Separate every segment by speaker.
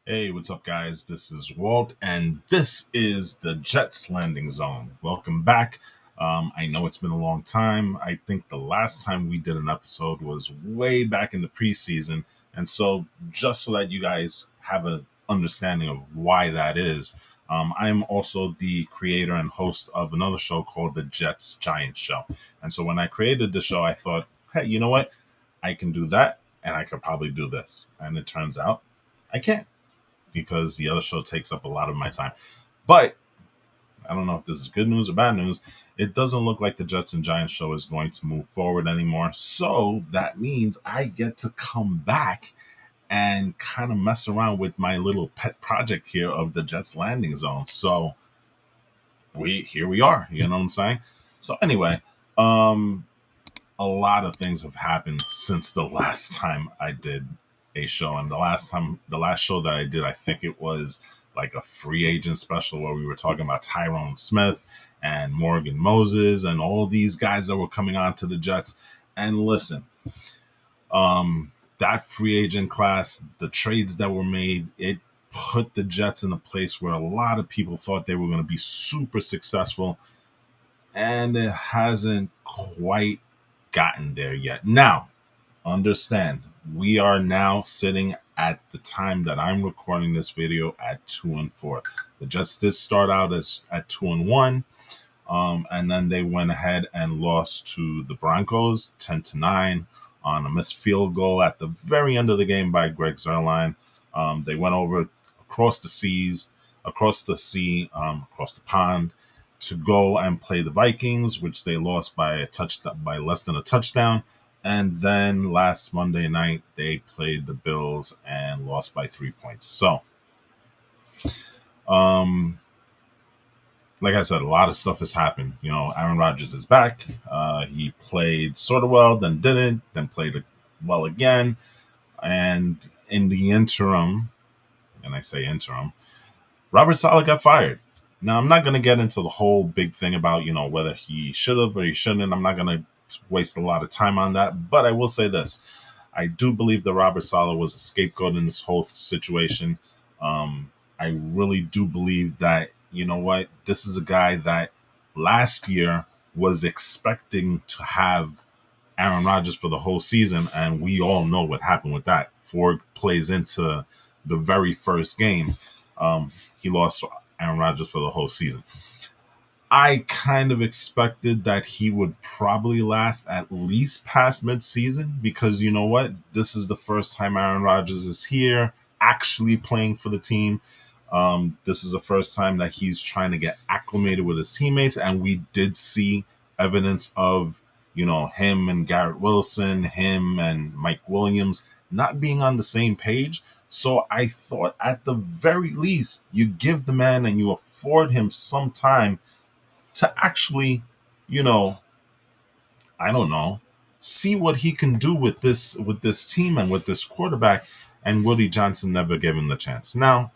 Speaker 1: Hey, what's up, guys? This is Walt, and this is the Jets Landing Zone. Welcome back. I know it's been a long time. I think the last time we did an episode was way back in the preseason. And so, just so that you guys have an understanding of why that is, I am also the creator and host of another show called the Jets Giants Show. And so, when I created the show, I thought, hey, you know what? I can do that, and I could probably do this. And it turns out I can't because the other show takes up a lot of my time. But I don't know if this is good news or bad news. It doesn't look like the Jets and Giants show is going to move forward anymore. So that means I get to come back and kind of mess around with my little pet project here of the Jets landing zone. So we are, you know what I'm saying? So anyway, um a lot of things have happened since the last time I did a show. And the last show that I did, I think it was like a free agent special where we were talking about Tyrone Smith and Morgan Moses and all these guys that were coming on to the Jets. And listen, that free agent class, the trades that were made, it put the Jets in a place where a lot of people thought they were going to be super successful, and it hasn't quite gotten there yet. Now, understand, we are now sitting at the time that I'm recording this video at 2-4. The Jets did start out as at 2-1, and then they went ahead and lost to the Broncos 10-9 on a missed field goal at the very end of the game by Greg Zuerlein. They went over across the seas, across the pond, to go and play the Vikings, which they lost by a touchdown, by less than a touchdown. And then last Monday night, they played the Bills and lost by 3 points. So, um, like I said, a lot of stuff has happened. You know, Aaron Rodgers is back. He played sort of well, then didn't, then played well again. And in the interim, and I say interim, Robert Saleh got fired. Now, I'm not going to get into the whole big thing about, whether he should have or he shouldn't. I'm not going to waste a lot of time on that. But I will say this. I do believe that Robert Saleh was a scapegoat in this whole situation. I really do believe that, you know what, this is a guy that last year was expecting to have Aaron Rodgers for the whole season, and we all know what happened with that. 4 plays into the very first game, he lost Aaron Rodgers for the whole season. I kind of expected that he would probably last at least past midseason because you know what? This is the first time Aaron Rodgers is here actually playing for the team. This is the first time that he's trying to get acclimated with his teammates, and we did see evidence of, him and Garrett Wilson, him and Mike Williams not being on the same page. So I thought at the very least you give the man and you afford him some time to actually, you know, I don't know, see what he can do with this team and with this quarterback. And Woody Johnson never gave him the chance. Now,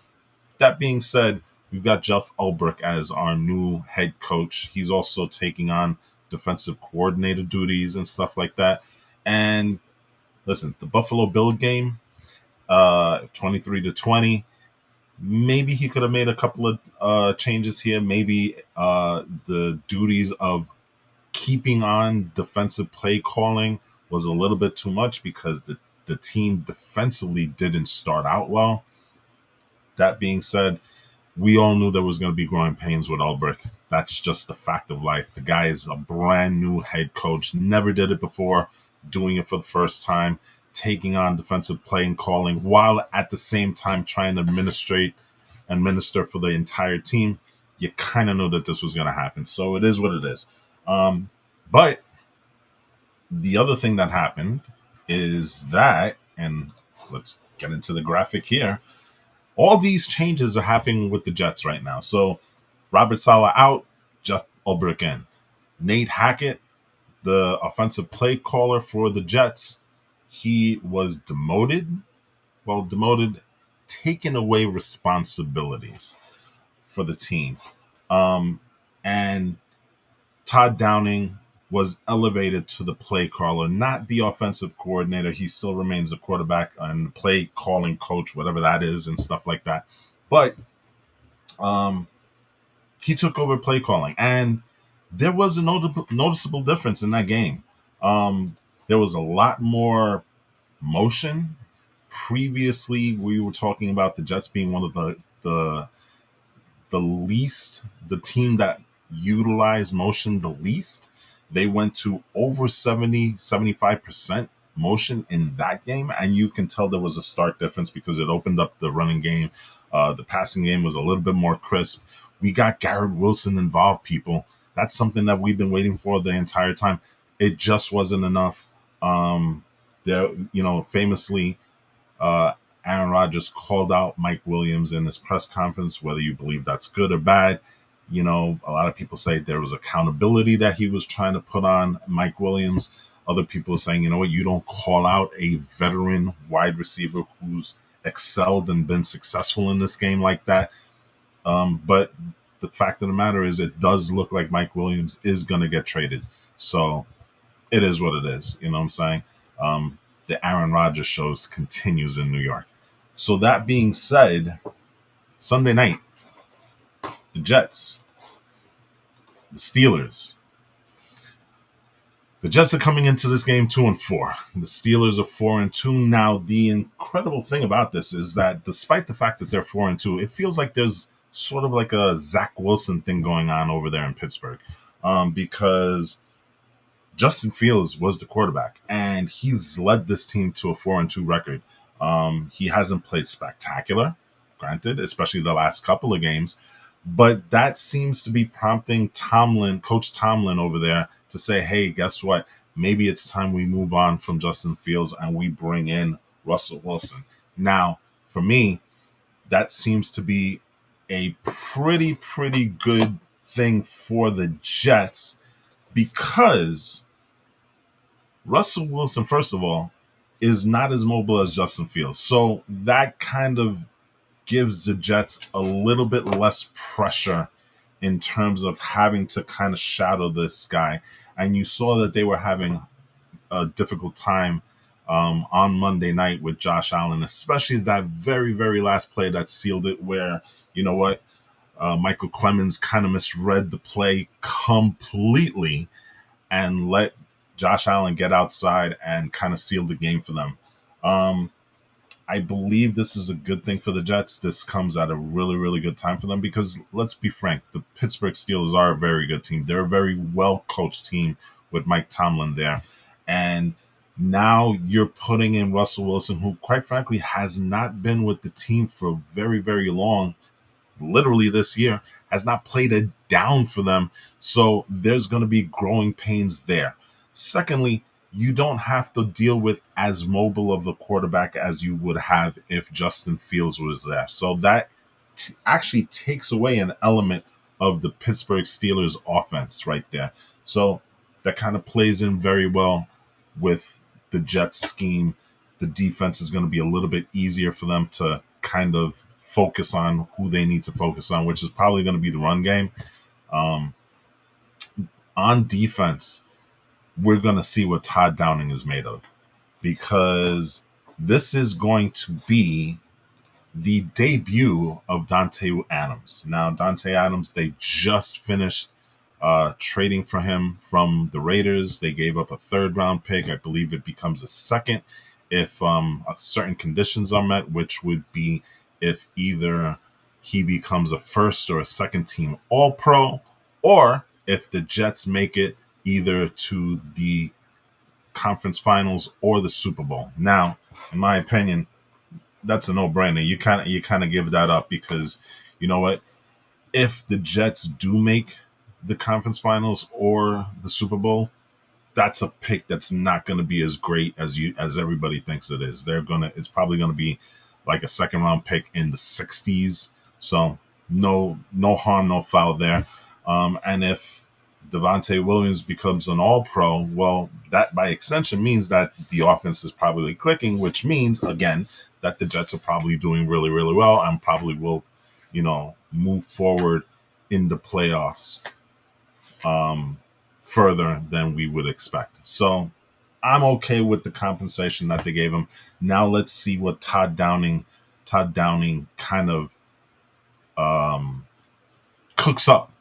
Speaker 1: that being said, we've got Jeff Ulbrich as our new head coach. He's also taking on defensive coordinator duties and stuff like that. And listen, the Buffalo Bill game, 23-20. Maybe he could have made a couple of changes here. Maybe the duties of keeping on defensive play calling was a little bit too much because the team defensively didn't start out well. That being said, we all knew there was going to be growing pains with Ulbrich. That's just the fact of life. The guy is a brand new head coach, never did it before, doing it for the first time, taking on defensive play and calling while at the same time trying to minister for the entire team. You kind of know that this was going to happen. So it is what it is. But the other thing that happened is that, and let's get into the graphic here, all these changes are happening with the Jets right now. So Robert Saleh out, Jeff Ulbrich in. Nate Hackett, the offensive play caller for the Jets, he was demoted. Well, demoted, taking away responsibilities for the team. And Todd Downing was elevated to the play caller, not the offensive coordinator. He still remains a quarterback and play calling coach, whatever that is, and stuff like that. But he took over play calling, and there was a noticeable difference in that game. There was a lot more motion. Previously, we were talking about the Jets being one of the least, the team that utilized motion the least. They went to over 75% motion in that game, and you can tell there was a stark difference because it opened up the running game. The passing game was a little bit more crisp. We got Garrett Wilson involved, people. That's something that we've been waiting for the entire time. It just wasn't enough. There, famously, uh, Aaron Rodgers called out Mike Williams in his press conference, whether you believe that's good or bad. A lot of people say there was accountability that he was trying to put on Mike Williams. Other people are saying, you know what, you don't call out a veteran wide receiver who's excelled and been successful in this game like that. But the fact of the matter is, it does look like Mike Williams is going to get traded. So it is what it is. You know what I'm saying? The Aaron Rodgers shows continues in New York. So that being said, Sunday night, the Jets, the Steelers. The Jets are coming into this game 2-4. The Steelers are 4-2. Now, the incredible thing about this is that despite the fact that they're 4-2, it feels like there's sort of like a Zach Wilson thing going on over there in Pittsburgh, because Justin Fields was the quarterback, and he's led this team to a 4-2 record. He hasn't played spectacular, granted, especially the last couple of games, but that seems to be prompting Coach Tomlin over there to say, hey, guess what? Maybe it's time we move on from Justin Fields and we bring in Russell Wilson. Now, for me, that seems to be a pretty good thing for the Jets, because Russell Wilson, first of all, is not as mobile as Justin Fields. So that kind of gives the Jets a little bit less pressure in terms of having to kind of shadow this guy. And you saw that they were having a difficult time on Monday night with Josh Allen, especially that very last play that sealed it, where, you know what, Michael Clemens kind of misread the play completely and let Josh Allen get outside and kind of seal the game for them. I believe this is a good thing for the Jets. This comes at a really good time for them because, let's be frank, the Pittsburgh Steelers are a very good team. They're a very well-coached team with Mike Tomlin there. And now you're putting in Russell Wilson, who, quite frankly, has not been with the team for very long. Literally this year, has not played a down for them. So there's going to be growing pains there. Secondly, you don't have to deal with as mobile of the quarterback as you would have if Justin Fields was there. So that actually takes away an element of the Pittsburgh Steelers offense right there. So that kind of plays in very well with the Jets scheme. The defense is going to be a little bit easier for them to kind of focus on who they need to focus on, which is probably going to be the run game. On defense, we're going to see what Todd Downing is made of, because this is going to be the debut of Dante Adams. Now, Dante Adams, they just finished trading for him from the Raiders. They gave up a 3rd-round pick. I believe it becomes a 2nd if certain conditions are met, which would be if either he becomes a 1st or a 2nd-team All-Pro, or if the Jets make it either to the conference finals or the Super Bowl. Now, in my opinion, that's a no-brainer. You kind of give that up, because you know what? If the Jets do make the conference finals or the Super Bowl, that's a pick that's not going to be as great as everybody thinks it is. It's probably going to be like a 2nd-round pick in the 60s. So no harm, no foul there. And if Devontae Williams becomes an All-Pro, well, that by extension means that the offense is probably clicking, which means, again, that the Jets are probably doing really well and probably will, move forward in the playoffs further than we would expect. So I'm okay with the compensation that they gave him. Now let's see what Todd Downing kind of cooks up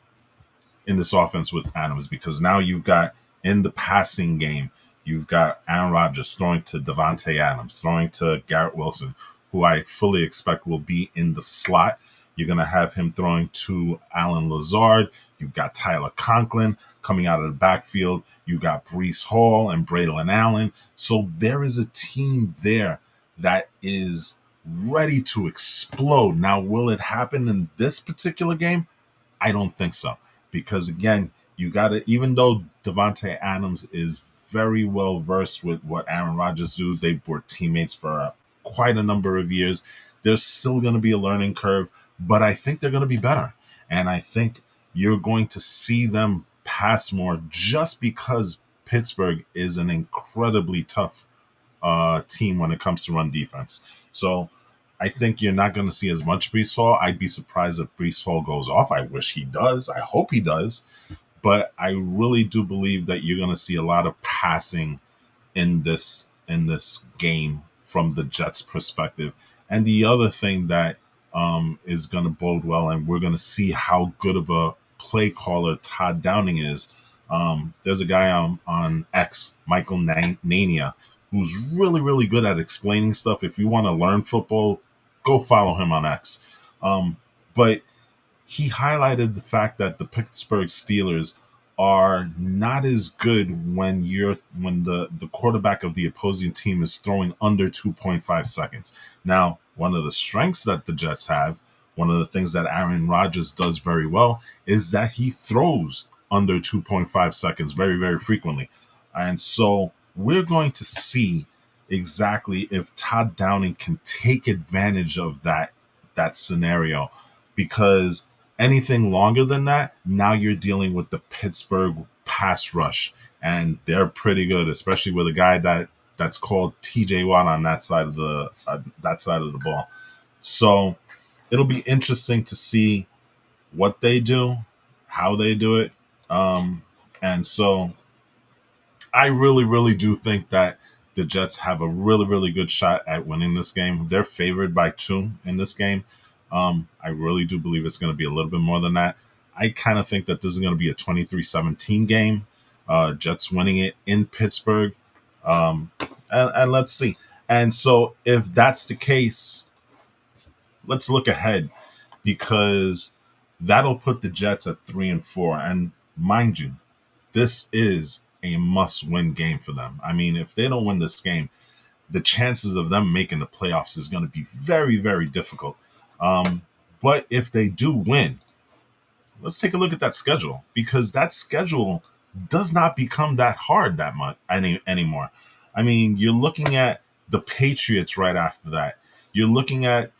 Speaker 1: in this offense with Adams, because now you've got in the passing game, you've got Aaron Rodgers throwing to Devontae Adams, throwing to Garrett Wilson, who I fully expect will be in the slot. You're going to have him throwing to Alan Lazard. You've got Tyler Conklin coming out of the backfield. You've got Breece Hall and Braylon Allen. So there is a team there that is ready to explode. Now, will it happen in this particular game? I don't think so. Because again, you got to, even though Devontae Adams is very well versed with what Aaron Rodgers do, they were teammates for quite a number of years. There's still going to be a learning curve, but I think they're going to be better. And I think you're going to see them pass more just because Pittsburgh is an incredibly tough team when it comes to run defense. So I think you're not going to see as much Breece Hall. I'd be surprised if Breece Hall goes off. I wish he does. I hope he does. But I really do believe that you're going to see a lot of passing in this game from the Jets' perspective. And the other thing that is going to bode well, and we're going to see how good of a play caller Todd Downing is. There's a guy on X, Michael Nania, who's really, really good at explaining stuff. If you want to learn football, go follow him on X. But he highlighted the fact that the Pittsburgh Steelers are not as good when the quarterback of the opposing team is throwing under 2.5 seconds. Now, one of the strengths that the Jets have, one of the things that Aaron Rodgers does very well, is that he throws under 2.5 seconds very, very frequently. And so we're going to see exactly if Todd Downing can take advantage of that scenario, because anything longer than that, now you're dealing with the Pittsburgh pass rush, and they're pretty good, especially with a guy that's called T.J. Watt on that side of the ball. So it'll be interesting to see what they do, how they do it, and so I really, really do think that the Jets have a really, really good shot at winning this game. They're favored by 2 in this game. I really do believe it's going to be a little bit more than that. I kind of think that this is going to be a 23-17 game. Jets winning it in Pittsburgh. And let's see. And so if that's the case, let's look ahead, because that'll put the Jets at 3-4. And mind you, this is a must-win game for them. I mean, if they don't win this game, the chances of them making the playoffs is going to be very, very difficult. But if they do win, let's take a look at that schedule, because that schedule does not become that hard that much anymore. I mean, you're looking at the Patriots right after that. You're looking at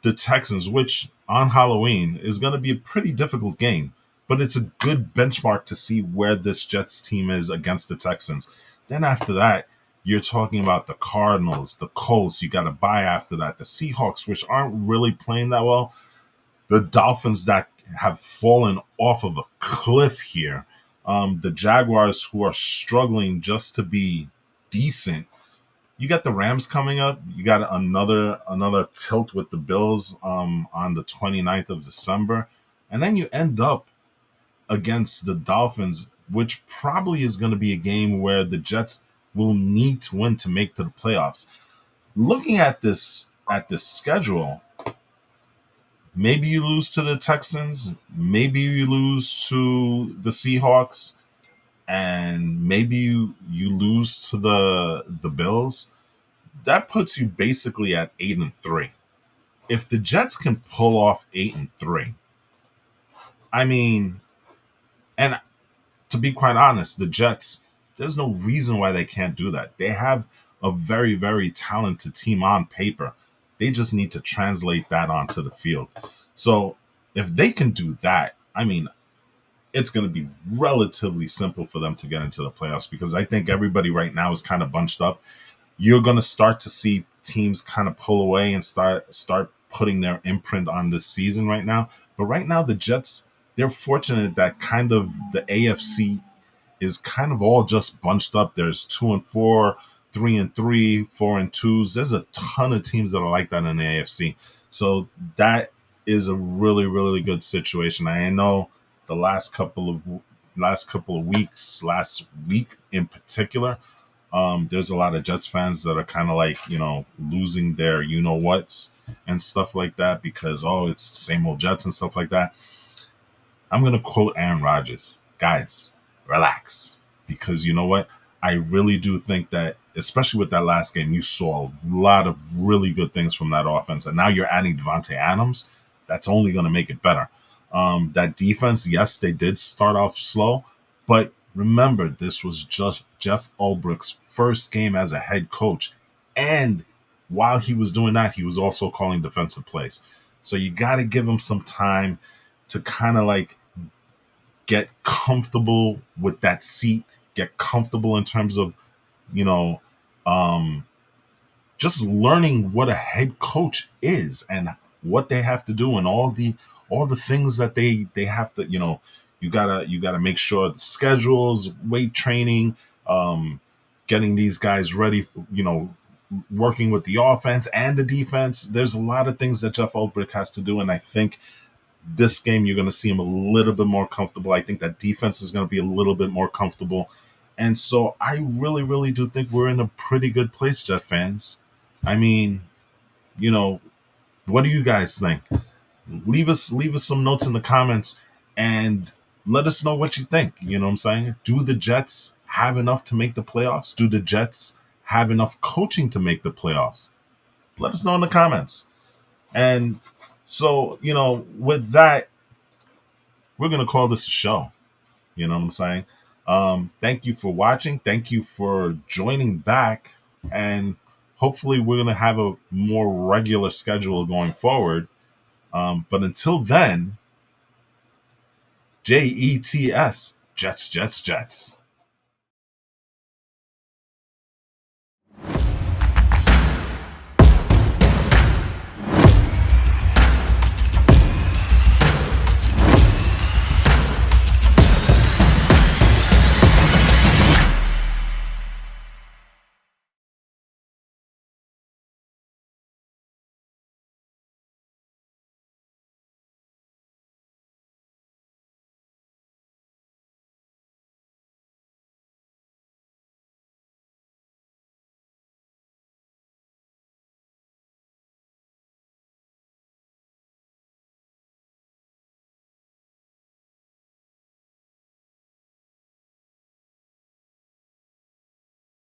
Speaker 1: the Texans, which on Halloween is going to be a pretty difficult game, but it's a good benchmark to see where this Jets team is against the Texans. Then after that, you're talking about the Cardinals, the Colts. You got to buy after that. The Seahawks, which aren't really playing that well. The Dolphins that have fallen off of a cliff here. The Jaguars, who are struggling just to be decent. You got the Rams coming up. You got another tilt with the Bills on the 29th of December. And then you end up against the Dolphins, which probably is going to be a game where the Jets will need to win to make to the playoffs. Looking at this schedule, maybe you lose to the Texans, maybe you lose to the Seahawks, and maybe you lose to the Bills. That puts you basically at 8-3. If the Jets can pull off 8-3, I mean, and to be quite honest, the Jets, there's no reason why they can't do that. They have a very, very talented team on paper. They just need to translate that onto the field. So if they can do that, I mean, it's going to be relatively simple for them to get into the playoffs, because I think everybody right now is kind of bunched up. You're going to start to see teams kind of pull away and start putting their imprint on this season right now. But right now, the Jets, they're fortunate that kind of the AFC is kind of all just bunched up. There's 2-4, 3-3, 4-2s. There's a ton of teams that are like that in the AFC. So that is a really, really good situation. I know the last couple of weeks, last week in particular, there's a lot of Jets fans that are kind of like, losing their whats and stuff like that because, it's the same old Jets and stuff like that. I'm going to quote Aaron Rodgers. Guys, relax. Because you know what? I really do think that, especially with that last game, you saw a lot of really good things from that offense. And now you're adding Devontae Adams. That's only going to make it better. That defense, yes, they did start off slow. But remember, this was just Jeff Ulbricht's first game as a head coach. And while he was doing that, he was also calling defensive plays. So you got to give him some time to kind of like get comfortable with that seat, get comfortable in terms of, just learning what a head coach is and what they have to do and all the things that they have to, you gotta make sure the schedules, weight training, getting these guys ready, working with the offense and the defense. There's a lot of things that Jeff Ulbrich has to do, and I think this game you're going to see him a little bit more comfortable. I think that defense is going to be a little bit more comfortable. And so I really, really do think we're in a pretty good place, Jet fans. I mean, what do you guys think? Leave us some notes in the comments and let us know what you think. You know what I'm saying? Do the Jets have enough to make the playoffs? Do the Jets have enough coaching to make the playoffs? Let us know in the comments. And so, with that, we're going to call this a show. You know what I'm saying? Thank you for watching. Thank you for joining back. And hopefully we're going to have a more regular schedule going forward. But until then, JETS, Jets, Jets, Jets.